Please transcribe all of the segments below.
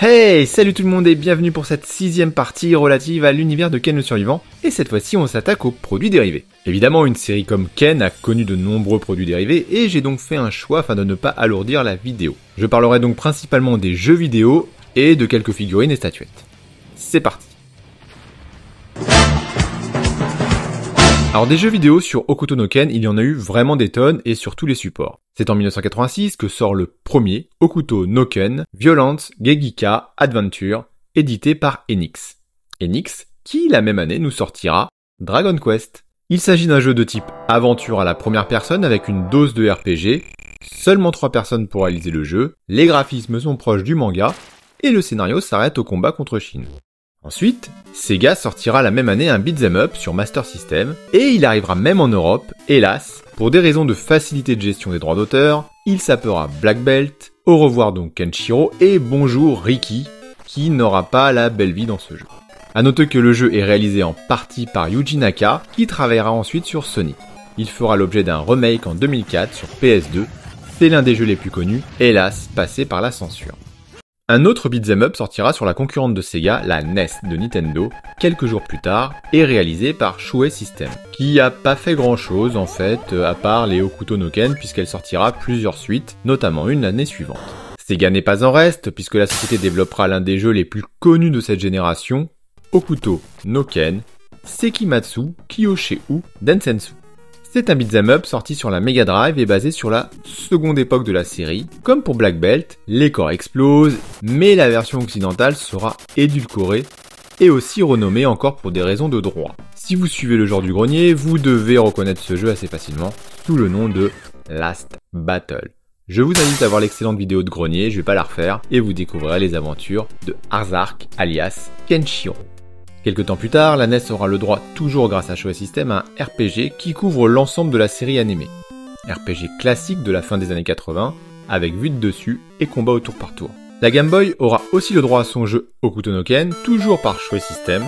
Hey, salut tout le monde et bienvenue pour cette 6ème partie relative à l'univers de Ken le Survivant, et cette fois-ci on s'attaque aux produits dérivés. Évidemment, une série comme Ken a connu de nombreux produits dérivés, et j'ai donc fait un choix afin de ne pas alourdir la vidéo. Je parlerai donc principalement des jeux vidéo et de quelques figurines et statuettes. C'est parti. Alors des jeux vidéo sur Hokuto no Ken, il y en a eu vraiment des tonnes et sur tous les supports. C'est en 1986 que sort le premier Hokuto no Ken Violence Geigika Adventure, édité par Enix. Enix, qui la même année nous sortira Dragon Quest. Il s'agit d'un jeu de type aventure à la première personne avec une dose de RPG, seulement 3 personnes pour réaliser le jeu, les graphismes sont proches du manga, et le scénario s'arrête au combat contre Shin. Ensuite, Sega sortira la même année un beat'em up sur Master System, et il arrivera même en Europe, hélas, pour des raisons de facilité de gestion des droits d'auteur, il s'appellera Black Belt, au revoir donc Kenshiro, et bonjour Ricky, qui n'aura pas la belle vie dans ce jeu. A noter que le jeu est réalisé en partie par Yuji Naka, qui travaillera ensuite sur Sonic. Il fera l'objet d'un remake en 2004 sur PS2, c'est l'un des jeux les plus connus, hélas, passé par la censure. Un autre beat'em up sortira sur la concurrente de Sega, la NES de Nintendo, quelques jours plus tard, et réalisé par Shuei System, qui a pas fait grand chose en fait, à part les Hokuto no Ken, puisqu'elle sortira plusieurs suites, notamment une l'année suivante. Sega n'est pas en reste, puisque la société développera l'un des jeux les plus connus de cette génération, Hokuto no Ken Sekimatsu Kyoshe-u Densetsu. C'est un beat'em up sorti sur la Mega Drive et basé sur la seconde époque de la série. Comme pour Black Belt, les corps explosent, mais la version occidentale sera édulcorée et aussi renommée encore pour des raisons de droit. Si vous suivez le genre du grenier, vous devez reconnaître ce jeu assez facilement sous le nom de Last Battle. Je vous invite à voir l'excellente vidéo de grenier, je vais pas la refaire, et vous découvrirez les aventures de Arzark alias Kenshiro. Quelques temps plus tard, la NES aura le droit, toujours grâce à Shuei System, à un RPG qui couvre l'ensemble de la série animée. RPG classique de la fin des années 80, avec vue de dessus et combat au tour par tour. La Game Boy aura aussi le droit à son jeu Hokuto no Ken, toujours par Shuei System.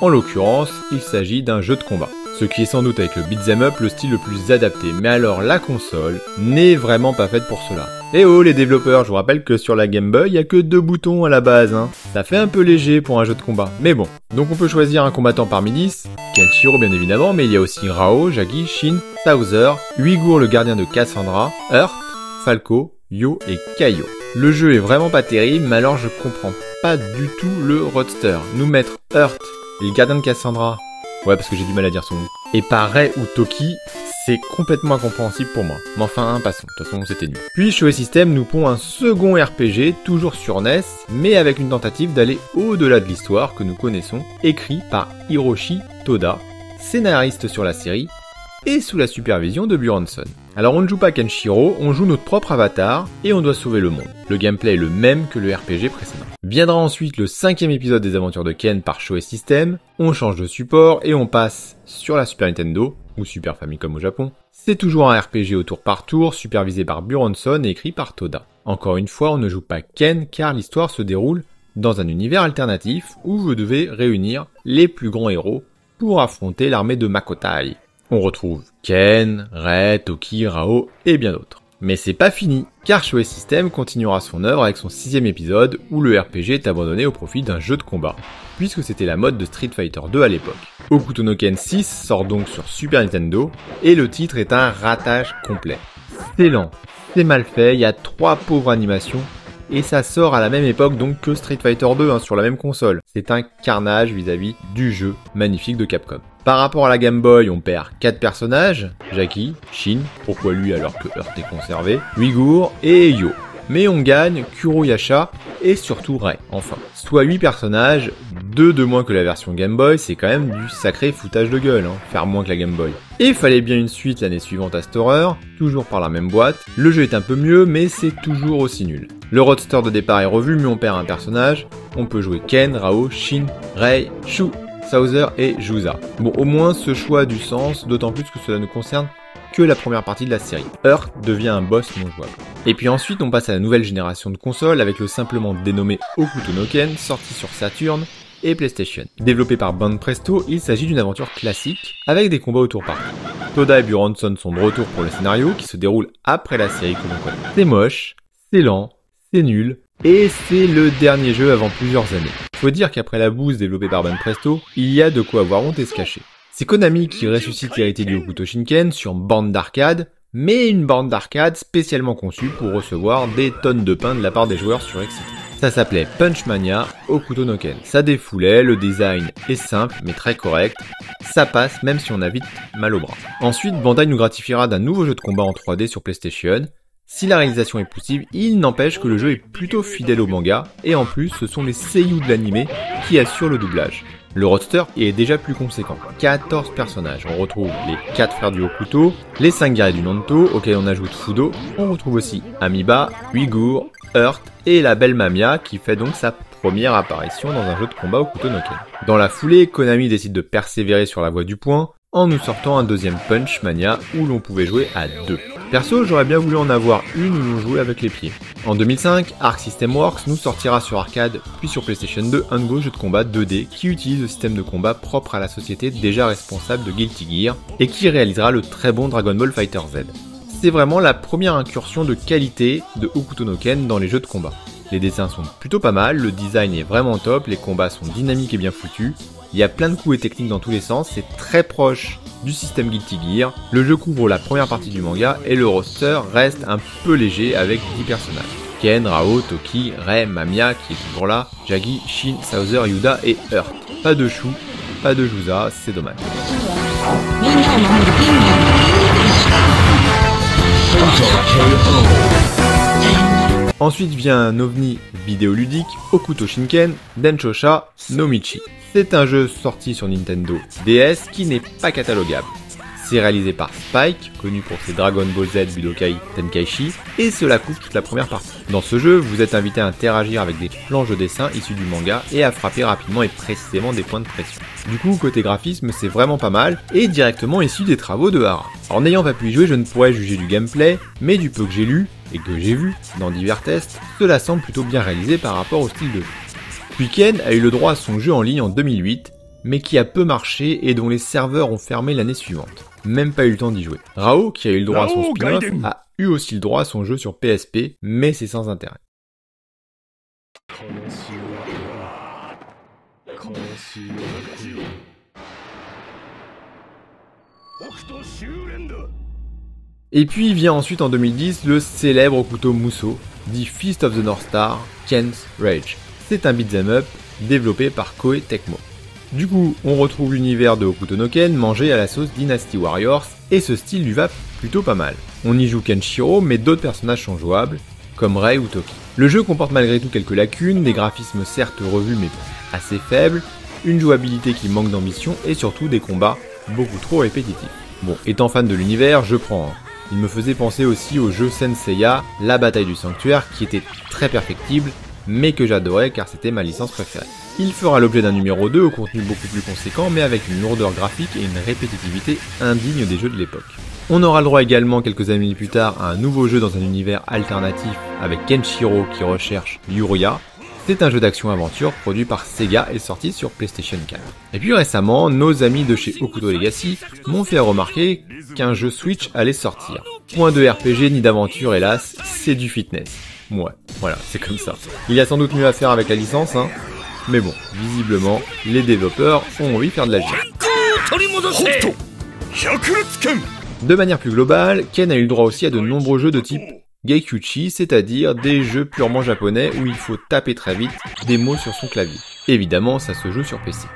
En l'occurrence, il s'agit d'un jeu de combat. Ce qui est sans doute avec le beat'em up le style le plus adapté, mais alors la console n'est vraiment pas faite pour cela. Eh oh les développeurs, je vous rappelle que sur la Game Boy, il n'y a que 2 boutons à la base, hein. Ça fait un peu léger pour un jeu de combat, mais bon. Donc on peut choisir un combattant parmi 10, Kenshiro bien évidemment, mais il y a aussi Rao, Jagi, Shin, Souser, Uigur le gardien de Cassandra, Earth, Falco, Yo et Kaio. Le jeu est vraiment pas terrible, mais alors je comprends pas du tout le roadster. Nous mettre Earth et le gardien de Cassandra, ouais parce que j'ai du mal à dire son nom, et pas Rei ou Toki, c'est complètement incompréhensible pour moi. Mais enfin, passons, de toute façon c'était nul. Puis Shuei System nous pond un second RPG, toujours sur NES, mais avec une tentative d'aller au-delà de l'histoire que nous connaissons, écrit par Hiroshi Toda, scénariste sur la série, et sous la supervision de Björnsson. Alors on ne joue pas Kenshiro, on joue notre propre avatar, et on doit sauver le monde. Le gameplay est le même que le RPG précédent. Viendra ensuite le 5e épisode des aventures de Ken par Shuei System, on change de support et on passe sur la Super Nintendo, ou Super Famicom au Japon. C'est toujours un RPG au tour par tour, supervisé par Björnsson et écrit par Toda. Encore une fois, on ne joue pas Ken car l'histoire se déroule dans un univers alternatif où vous devez réunir les plus grands héros pour affronter l'armée de Makotai. On retrouve Ken, Rei, Toki, Rao et bien d'autres. Mais c'est pas fini, car Shuei System continuera son œuvre avec son 6e épisode où le RPG est abandonné au profit d'un jeu de combat, puisque c'était la mode de Street Fighter 2 à l'époque. Hokuto no Ken 6 sort donc sur Super Nintendo, et le titre est un ratage complet. C'est lent, c'est mal fait, il y a 3 pauvres animations, et ça sort à la même époque donc que Street Fighter 2 sur la même console. C'est un carnage vis-à-vis du jeu magnifique de Capcom. Par rapport à la Game Boy, on perd 4 personnages, Jackie, Shin, pourquoi lui alors que Earth est conservé, Uigur et Yo. Mais on gagne Kuroyasha et surtout Rei, enfin. Soit 8 personnages, 2 de moins que la version Game Boy, c'est quand même du sacré foutage de gueule, hein, faire moins que la Game Boy. Et il fallait bien une suite l'année suivante à cette horreur, toujours par la même boîte. Le jeu est un peu mieux, mais c'est toujours aussi nul. Le roadster de départ est revu, mais on perd un personnage. On peut jouer Ken, Rao, Shin, Rei, Shu, Souser et Jusa. Bon, au moins ce choix a du sens, d'autant plus que cela ne concerne que la première partie de la série. Earth devient un boss non jouable. Et puis ensuite on passe à la nouvelle génération de consoles avec le simplement dénommé Hokuto no Ken, sorti sur Saturn et PlayStation. Développé par Banpresto, il s'agit d'une aventure classique avec des combats au tour par tour. Toda et Björnsson sont de retour pour le scénario qui se déroule après la série que l'on connaît. C'est moche, c'est lent, c'est nul, Et c'est le dernier jeu avant plusieurs années. Faut dire qu'après la bouse développée par Banpresto, il y a de quoi avoir honte et se cacher. C'est Konami qui ressuscite l'héritier du Hokuto Shinken sur borne d'arcade, mais une borne d'arcade spécialement conçue pour recevoir des tonnes de pain de la part des joueurs surexcités. Ça s'appelait Punch Mania Hokuto no Ken. Ça défoulait, le design est simple mais très correct, ça passe même si on a vite mal au bras. Ensuite, Bandai nous gratifiera d'un nouveau jeu de combat en 3D sur PlayStation. Si la réalisation est poussive, il n'empêche que le jeu est plutôt fidèle au manga, et en plus ce sont les seiyuu de l'anime qui assurent le doublage. Le roster est déjà plus conséquent, 14 personnages. On retrouve les 4 frères du Hokuto, les 5 guerriers du Nanto, auxquels on ajoute Fudo. On retrouve aussi Amiiba, Uyghur, Earth et la belle Mamia qui fait donc sa première apparition dans un jeu de combat Hokuto no Ken. Dans la foulée, Konami décide de persévérer sur la voie du point en nous sortant un deuxième Punch Mania où l'on pouvait jouer à 2. Perso, j'aurais bien voulu en avoir une où l'on jouait avec les pieds. En 2005, Arc System Works nous sortira sur arcade puis sur PlayStation 2 un nouveau jeu de combat 2D qui utilise le système de combat propre à la société déjà responsable de Guilty Gear et qui réalisera le très bon Dragon Ball FighterZ. C'est vraiment la première incursion de qualité de Hokuto no Ken dans les jeux de combat. Les dessins sont plutôt pas mal, le design est vraiment top, les combats sont dynamiques et bien foutus, il y a plein de coups et techniques dans tous les sens, c'est très proche du système Guilty Gear, le jeu couvre la première partie du manga et le roster reste un peu léger avec 10 personnages. Ken, Rao, Toki, Rei, Mamia qui est toujours là, Jagi, Shin, Sauzer, Yuda et Earth. Pas de Shu, pas de Juza, c'est dommage. Ensuite vient un ovni vidéoludique, Hokuto Shinken Denshosha no Michi. C'est un jeu sorti sur Nintendo DS qui n'est pas catalogable. C'est réalisé par Spike, connu pour ses Dragon Ball Z Budokai Tenkaichi, et cela couvre toute la première partie. Dans ce jeu, vous êtes invité à interagir avec des planches de dessin issues du manga et à frapper rapidement et précisément des points de pression. Du coup, côté graphisme, c'est vraiment pas mal, et directement issu des travaux de Hara. Alors n'ayant pas pu y jouer, je ne pourrais juger du gameplay, mais du peu que j'ai lu, et que j'ai vu dans divers tests, cela semble plutôt bien réalisé par rapport au style de jeu. Puis Ken a eu le droit à son jeu en ligne en 2008, mais qui a peu marché et dont les serveurs ont fermé l'année suivante. Même pas eu le temps d'y jouer. Rao, qui a eu le droit à son spin-off, a eu aussi le droit à son jeu sur PSP, mais c'est sans intérêt. Et puis vient ensuite en 2010 le célèbre Hokuto Musou, dit Fist of the North Star, Ken's Rage. C'est un beat'em up développé par Koei Tecmo. Du coup, on retrouve l'univers de Hokuto no Ken mangé à la sauce Dynasty Warriors, et ce style lui va plutôt pas mal. On y joue Kenshiro, mais d'autres personnages sont jouables, comme Rei ou Toki. Le jeu comporte malgré tout quelques lacunes, des graphismes certes revus mais assez faibles, une jouabilité qui manque d'ambition, et surtout des combats beaucoup trop répétitifs. Bon, étant fan de l'univers, je prends. Il me faisait penser aussi au jeu Senseiya, La Bataille du Sanctuaire, qui était très perfectible, mais que j'adorais car c'était ma licence préférée. Il fera l'objet d'un numéro 2 au contenu beaucoup plus conséquent, mais avec une lourdeur graphique et une répétitivité indigne des jeux de l'époque. On aura le droit également quelques années plus tard à un nouveau jeu dans un univers alternatif avec Kenshiro qui recherche Yuria. C'est un jeu d'action-aventure produit par Sega et sorti sur PlayStation 4. Et puis récemment, nos amis de chez Hokuto Legacy m'ont fait remarquer qu'un jeu Switch allait sortir. Point de RPG ni d'aventure hélas, c'est du fitness. Ouais, voilà, c'est comme ça. Il y a sans doute mieux à faire avec la licence, hein. Mais bon, visiblement, les développeurs ont envie de faire de la gym. De manière plus globale, Ken a eu le droit aussi à de nombreux jeux de type Geikuchi, c'est-à-dire des jeux purement japonais où il faut taper très vite des mots sur son clavier. Évidemment, ça se joue sur PC.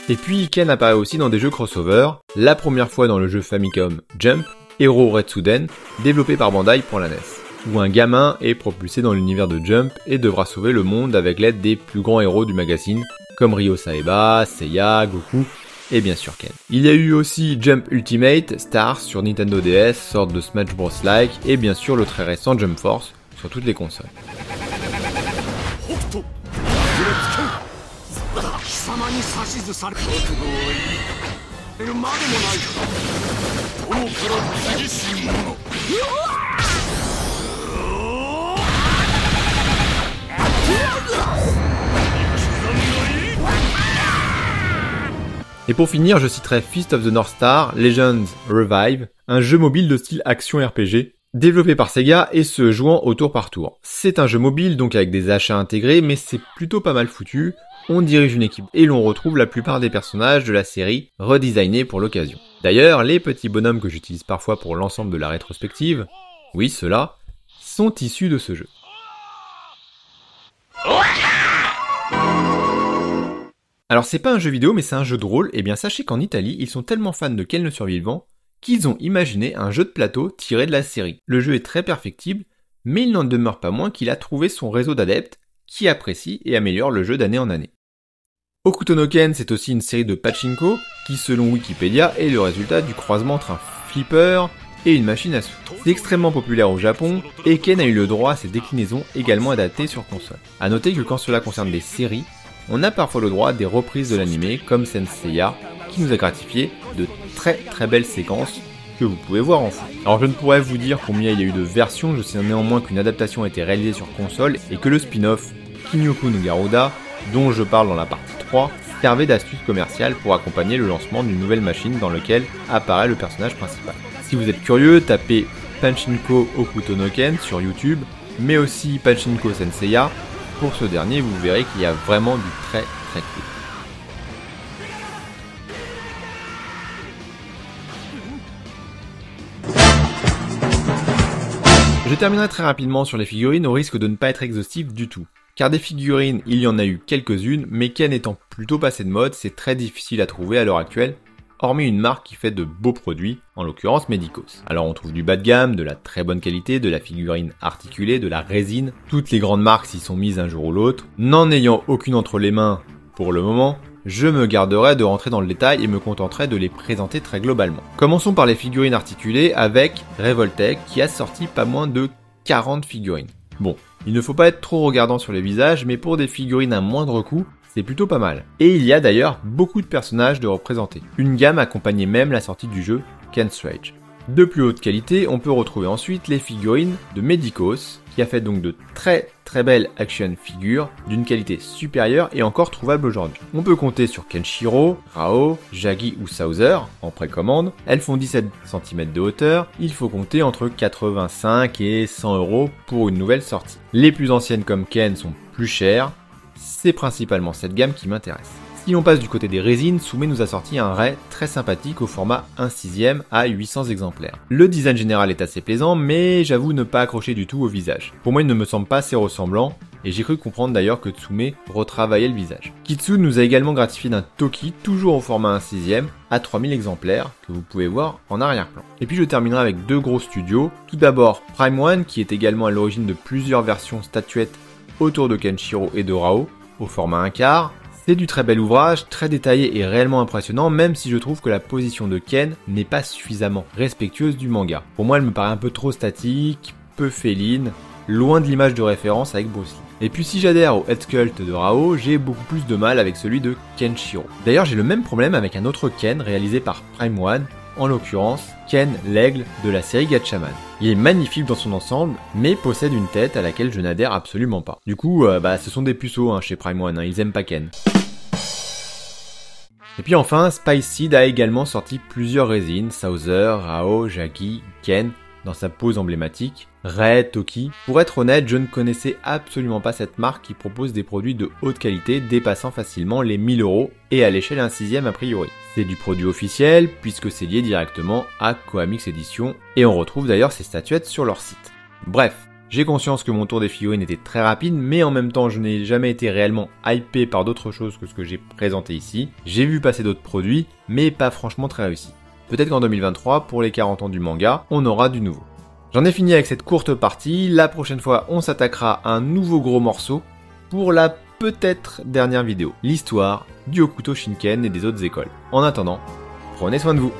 Et puis Ken apparaît aussi dans des jeux crossover, la première fois dans le jeu Famicom Jump, Hero Retsuden, développé par Bandai pour la NES, où un gamin est propulsé dans l'univers de Jump et devra sauver le monde avec l'aide des plus grands héros du magazine, comme Ryo Saeba, Seiya, Goku, et bien sûr Ken. Il y a eu aussi Jump Ultimate Stars sur Nintendo DS, sorte de Smash Bros-like, et bien sûr le très récent Jump Force sur toutes les consoles. Et pour finir, je citerai Fist of the North Star, Legends Revive, un jeu mobile de style action RPG, développé par Sega et se jouant au tour par tour. C'est un jeu mobile, donc avec des achats intégrés, mais c'est plutôt pas mal foutu. On dirige une équipe et l'on retrouve la plupart des personnages de la série redesignés pour l'occasion. D'ailleurs, les petits bonhommes que j'utilise parfois pour l'ensemble de la rétrospective, oui, ceux-là, sont issus de ce jeu. Alors c'est pas un jeu vidéo mais c'est un jeu de rôle, et bien sachez qu'en Italie, ils sont tellement fans de Ken le Survivant qu'ils ont imaginé un jeu de plateau tiré de la série. Le jeu est très perfectible, mais il n'en demeure pas moins qu'il a trouvé son réseau d'adeptes qui apprécient et améliorent le jeu d'année en année. Hokuto no Ken, c'est aussi une série de pachinko qui, selon Wikipédia, est le résultat du croisement entre un flipper et une machine à sous. C'est extrêmement populaire au Japon, et Ken a eu le droit à ses déclinaisons également adaptées sur console. A noter que quand cela concerne des séries, on a parfois le droit à des reprises de l'anime comme Senseiya, qui nous a gratifié de très belles séquences que vous pouvez voir en fond. Alors je ne pourrais vous dire combien il y a eu de versions, je sais néanmoins qu'une adaptation a été réalisée sur console et que le spin-off Kinyoku no Garuda, dont je parle dans la partie 3, servait d'astuce commerciale pour accompagner le lancement d'une nouvelle machine dans laquelle apparaît le personnage principal. Si vous êtes curieux, tapez Pachinko Hokuto no Ken sur YouTube, mais aussi Pachinko Senseiya. Pour ce dernier, vous verrez qu'il y a vraiment du très cool. Je terminerai très rapidement sur les figurines au risque de ne pas être exhaustif du tout. Car des figurines, il y en a eu quelques-unes, mais Ken étant plutôt passé de mode, c'est très difficile à trouver à l'heure actuelle, hormis une marque qui fait de beaux produits, en l'occurrence Medicos. Alors on trouve du bas de gamme, de la très bonne qualité, de la figurine articulée, de la résine, toutes les grandes marques s'y sont mises un jour ou l'autre. N'en ayant aucune entre les mains pour le moment, je me garderai de rentrer dans le détail et me contenterai de les présenter très globalement. Commençons par les figurines articulées avec Revoltech qui a sorti pas moins de 40 figurines. Bon, il ne faut pas être trop regardant sur les visages, mais pour des figurines à moindre coût, c'est plutôt pas mal. Et il y a d'ailleurs beaucoup de personnages de représentés. Une gamme accompagnait même la sortie du jeu Ken's Rage. De plus haute qualité, on peut retrouver ensuite les figurines de Medicos, qui a fait donc de très belles action figures d'une qualité supérieure et encore trouvables aujourd'hui. On peut compter sur Kenshiro, Rao, Jagi ou Sauser en précommande. Elles font 17 cm de hauteur. Il faut compter entre 85 et 100 € pour une nouvelle sortie. Les plus anciennes comme Ken sont plus chères. C'est principalement cette gamme qui m'intéresse. Si on passe du côté des résines, Soumet nous a sorti un Ray très sympathique au format 1/6 à 800 exemplaires. Le design général est assez plaisant, mais j'avoue ne pas accrocher du tout au visage. Pour moi, il ne me semble pas assez ressemblant, et j'ai cru comprendre d'ailleurs que Tsume retravaillait le visage. Kitsune nous a également gratifié d'un Toki, toujours au format 1/6 à 3000 exemplaires, que vous pouvez voir en arrière-plan. Et puis je terminerai avec deux gros studios. Tout d'abord, Prime One, qui est également à l'origine de plusieurs versions statuettes autour de Kenshiro et de Rao, au format 1/4. C'est du très bel ouvrage, très détaillé et réellement impressionnant, même si je trouve que la position de Ken n'est pas suffisamment respectueuse du manga. Pour moi, elle me paraît un peu trop statique, peu féline, loin de l'image de référence avec Bruce Lee. Et puis si j'adhère au Head Sculpt de Rao, j'ai beaucoup plus de mal avec celui de Kenshiro. D'ailleurs, j'ai le même problème avec un autre Ken réalisé par Prime One, en l'occurrence Ken l'Aigle de la série Gatchaman. Il est magnifique dans son ensemble, mais possède une tête à laquelle je n'adhère absolument pas. Du coup, ce sont des puceaux chez Prime One, ils aiment pas Ken. Et puis enfin, Spice Seed a également sorti plusieurs résines, Sauser, Rao, Jagi, Ken, dans sa pose emblématique, Ray, Toki. Pour être honnête, je ne connaissais absolument pas cette marque qui propose des produits de haute qualité dépassant facilement les 1000 € et à l'échelle 1/6 a priori. C'est du produit officiel puisque c'est lié directement à Koamix Edition et on retrouve d'ailleurs ces statuettes sur leur site. Bref, j'ai conscience que mon tour des figurines était très rapide, mais en même temps je n'ai jamais été réellement hypé par d'autres choses que ce que j'ai présenté ici. J'ai vu passer d'autres produits, mais pas franchement très réussis. Peut-être qu'en 2023, pour les 40 ans du manga, on aura du nouveau. J'en ai fini avec cette courte partie, la prochaine fois on s'attaquera à un nouveau gros morceau pour la peut-être dernière vidéo, l'histoire du Hokuto Shinken et des autres écoles. En attendant, prenez soin de vous.